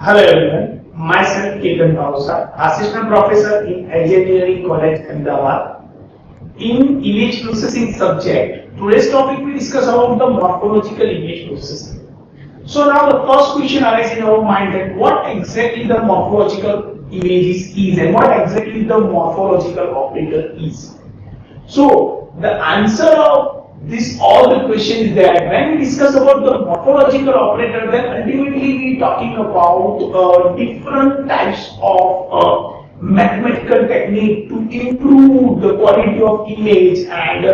Hello everyone, myself Ketan Bhavsar, Assistant Professor in Engineering College, Ahmedabad. In image processing subject, today's topic we discuss about the morphological image processing. So now the first question arises in our mind that what exactly the morphological images is and what exactly the morphological operator is. So the answer of this all the question is that when we discuss about the morphological operator, then ultimately we talking about different types of mathematical technique to improve the quality of image and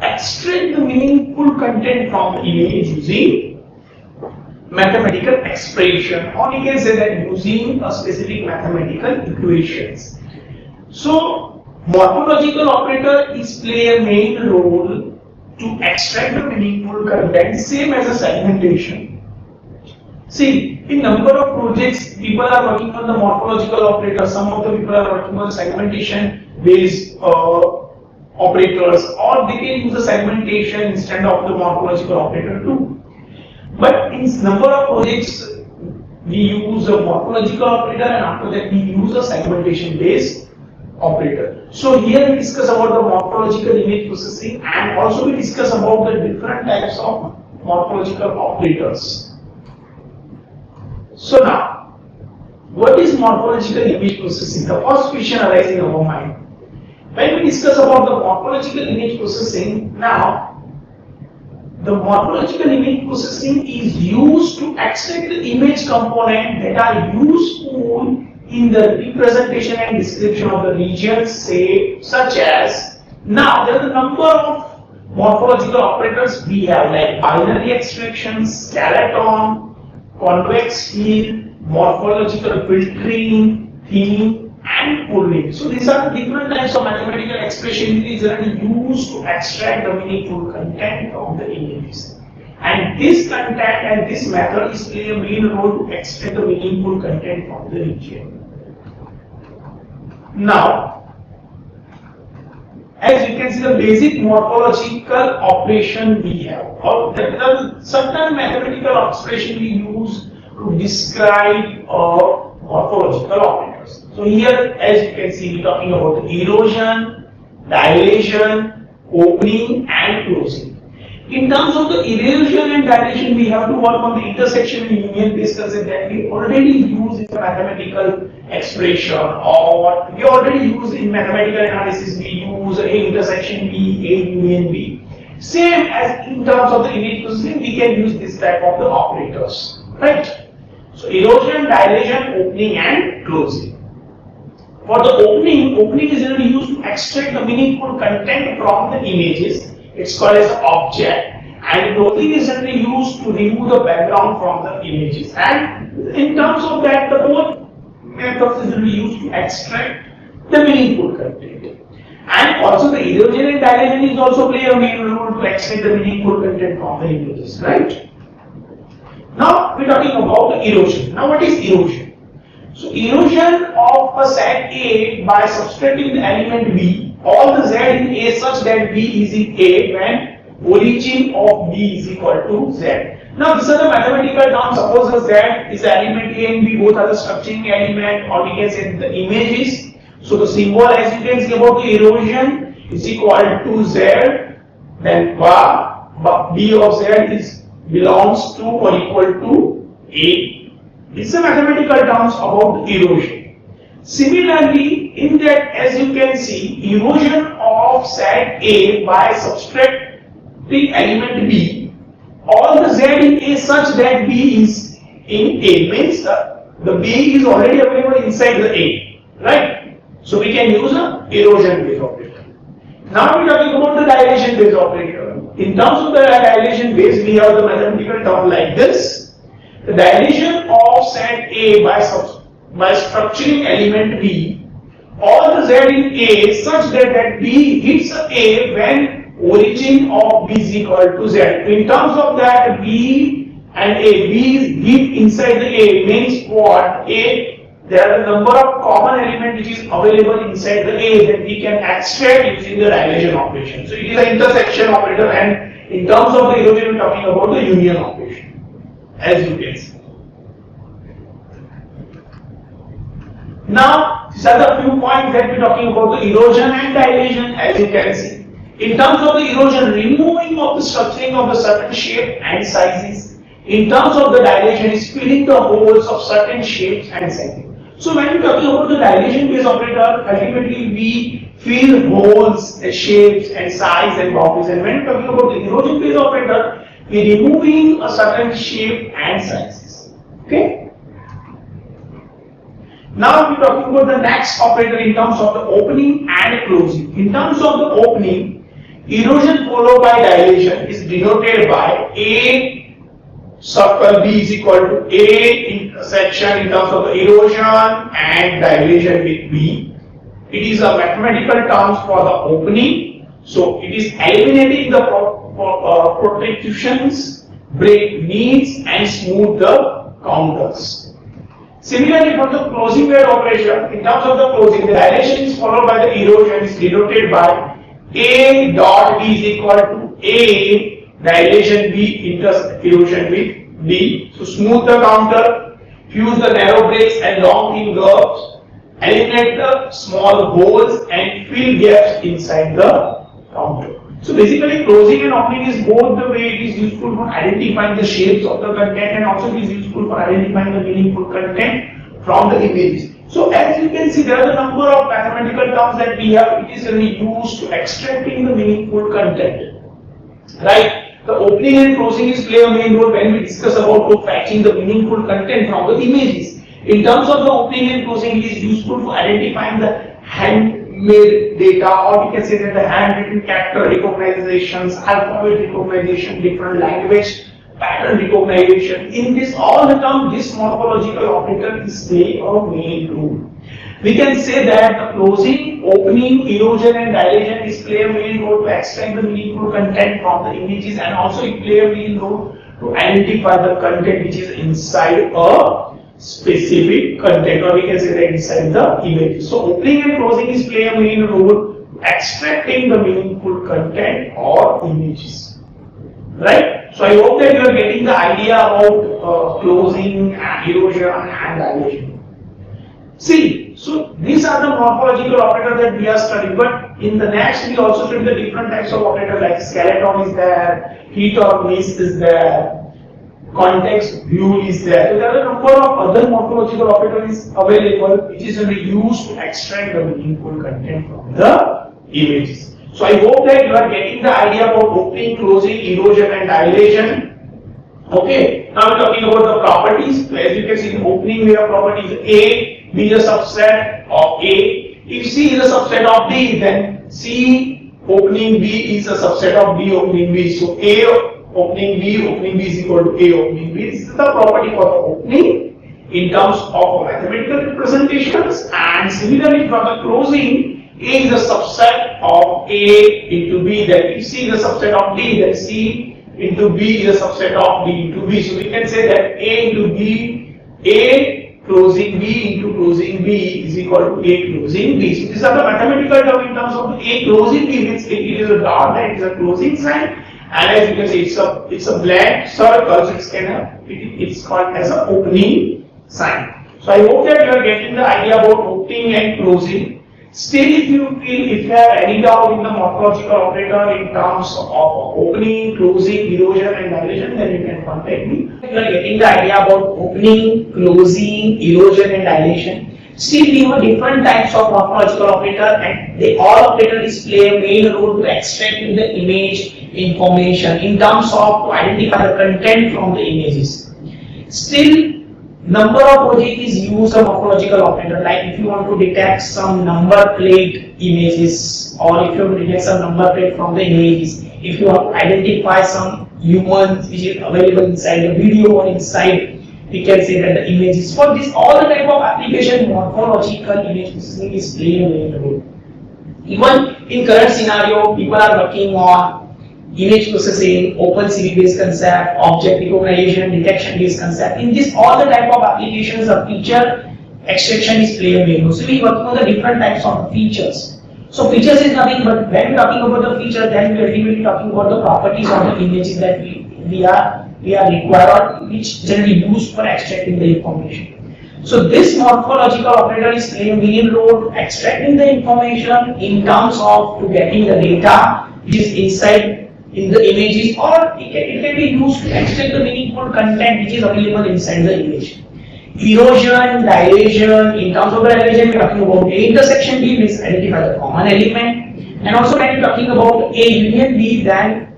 extract the meaningful content from the image using mathematical expression, or you can say that using a specific mathematical equations. So morphological operator is play a main role to extract the meaningful content, same as a segmentation. See, in number of projects, people are working on the morphological operator. Some of the people are working on segmentation based operators, or they can use a segmentation instead of the morphological operator too. But in number of projects, we use a morphological operator, and after that we use a segmentation based operator. So here we discuss about the morphological image processing, and also we discuss about the different types of morphological operators. So now, what is morphological image processing? The first question arises in our mind. When we discuss about the morphological image processing, now the morphological image processing is used to extract the image component that are useful in the representation and description of the regions, say, such as, now there are a number of morphological operators we have, like binary extractions, skeleton, convex field, morphological filtering, thinning, and pulling. So these are the different types of mathematical expressions that are used to extract the meaningful content from the images. And this content and this method is play a main role to extract the meaningful content from the region. Now, as you can see, the basic morphological operation we have, or there are certain mathematical expression we use to describe morphological operators. So here, as you can see, we are talking about the erosion, dilation, opening, and closing. In terms of the erosion and dilation, we have to work on the intersection and union based concept that we already use in the mathematical expression, or we already use in mathematical analysis. We use A intersection B, A union B. Same as in terms of the image processing, we can use this type of the operators, right? So erosion, dilation, opening, and closing. For the opening is generally used to extract the meaningful content from the images. It's called as an object, and closing is generally used to remove the background from the images. And in terms of that, the both methods is generally used to extract the meaningful content. And also the erosion and dilation is also play a main role to extract the meaningful content from the images, right? Now we're talking about the erosion. Now what is erosion? So erosion of a set A by subtracting the element B, all the Z in A such that B is in A when origin of B is equal to Z. Now these are the mathematical terms. Suppose Z is the element A and B, both are the structuring element, or we can say the images. So the symbol, as you can see about the erosion, is equal to Z, then B of Z belongs to or equal to A. These are mathematical terms about the erosion. Similarly, in that, as you can see, erosion of set A by subtracting element B, all the Z in A such that B is in A, means the B is already available inside the A, right? So we can use a erosion based operator. Now we are talking about the dilation based operator. In terms of the dilation base, we have the mathematical term like this. The dilation of set A by structuring element B, all the Z in A such that B hits A when origin of B is equal to Z. In terms of that, B and A, B is hit inside the A means what? A, there are a number of common elements which is available inside the A that we can extract using the dilation operation. So it is an intersection operator, and in terms of the erosion, we are talking about the union operation, as you can see. Now, these are the few points that we're talking about the erosion and dilation, as you can see. In terms of the erosion, removing of the structuring of the certain shape and sizes. In terms of the dilation, is filling the holes of certain shapes and sizes. So when we're talking about the dilation based operator, ultimately we fill holes, shapes and size and boundaries. And when we're talking about the erosion based operator, we're removing a certain shape and sizes. Okay. Now we're talking about the next operator in terms of the opening and closing. In terms of the opening, erosion followed by dilation is denoted by A circle B is equal to A intersection in terms of the erosion and dilation with B. It is a mathematical terms for the opening. So it is eliminating the protrusions, break needs and smooth the counters. Similarly, for the closing weight operation, in terms of the closing, the dilation is followed by the erosion is denoted by A dot B is equal to A dilation B erosion with B. So smooth the counter, fuse the narrow breaks and long thin curves, eliminate the small holes and fill gaps inside the counter. So basically closing and opening is both the way it is useful for identifying the shapes of the content and also it is useful for identifying the meaningful content from the images. So as you can see, there are a number of mathematical terms that we have. It is really used to extracting the meaningful content. Right? The opening and closing is play a main role when we discuss about fetching the meaningful content from the images. In terms of the opening and closing, it is useful for identifying the handmade data, or we can say that the handwritten character recognitions, alphabet recognition, different language pattern recognition. In this all the term, this morphological operator is playing a main role. We can say that the closing, opening, erosion and dilation is play a main role to extract the meaningful content from the images, and also it play a main role to identify the content which is inside a specific content, or we can say that inside the image. So opening and closing is play a main role extracting the meaningful content or images. Right? So I hope that you are getting the idea about closing, erosion and dilation. See, so these are the morphological operators that we are studying, but in the next we also study the different types of operators like skeleton is there, hit or miss is there, context view is there. So there are a number of other morphological operators available which is only used to extract the meaningful content from the images. So I hope that you are getting the idea about opening, closing, erosion and dilation. Okay, now we're talking about the properties. So as you can see, the opening we have properties A, B is a subset of A. If C is a subset of D, then C opening B is a subset of B opening B. So A opening B is equal to A opening B. This is the property for the opening in terms of mathematical representations, and similarly for the closing, A is a subset of A into B. Then if C is a subset of D, then C into B is a subset of D into B. So we can say that A into B, A closing B into closing B is equal to A closing B. So these are the mathematical term in terms of A closing B means it is a dot, that is a closing sign, and as you can see it's a blank circle, so it's called as an opening sign. So I hope that you are getting the idea about opening and closing. Still, if you have any doubt in the morphological operator in terms of opening, closing, erosion and dilation, then you can contact me. If you are getting the idea about opening, closing, erosion and dilation, still we have different types of morphological operator, and they all operators play a main role to extract the image information in terms of to identify the content from the images. Still, number of project is used a morphological operator, like if you want to detect some number plate images, or if you want to detect some number plate from the images, if you want to identify some humans which is available inside the video or inside, we can say that the images. For this all the type of application, morphological image processing is playing a main role. Even in current scenario, people are working on image processing, OpenCV based concept, object recognition, detection based concept. In this all the type of applications, the feature extraction is play a main role. So we are working on the different types of features. So features is nothing but when we are talking about the feature, then we are ultimately talking about the properties of the images that we are required, which generally used for extracting the information. So this morphological operator is playing main role extracting the information in terms of to getting the data which is inside in the images, or it can be used to extract the meaningful content which is available inside the image. Erosion, dilation, in terms of the dilation we are talking about A intersection B, means identify the common element, and also when we are talking about A union B, then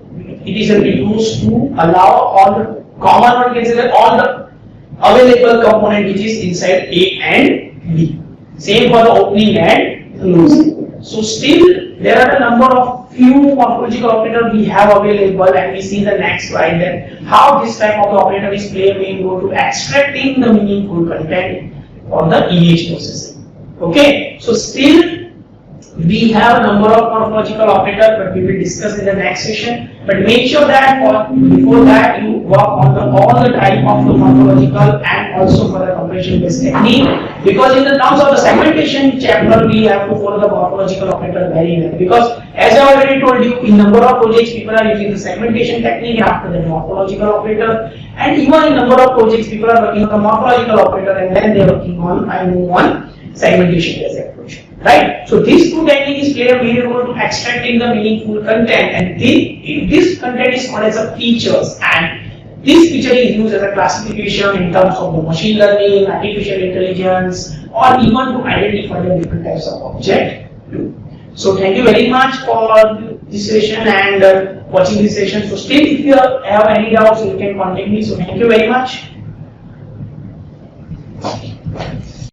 it is used to allow all the common one, consider all the available component which is inside A and B. Same for the opening and closing. So still there are a number of few morphological operators we have available, and we see the next slide then how this type of operator is play a main role to extracting the meaningful content for the image processing. Okay, so still we have a number of morphological operators, but we will discuss in the next session. But make sure that before that you work on all the type of the morphological and also for the compression based technique, because in the terms of the segmentation chapter we have to follow the morphological operator very well, because as I already told you, in number of projects people are using the segmentation technique after the morphological operator, and even in number of projects people are working on the morphological operator and then they are working on segmentation based approach. Right? So these two techniques play a main role to extracting the meaningful content, and this content is called as a features, and this feature is used as a classification in terms of the machine learning, artificial intelligence, or even to identify the different types of object. So thank you very much for this session and watching this session. So still if you have any doubts you can contact me. So thank you very much.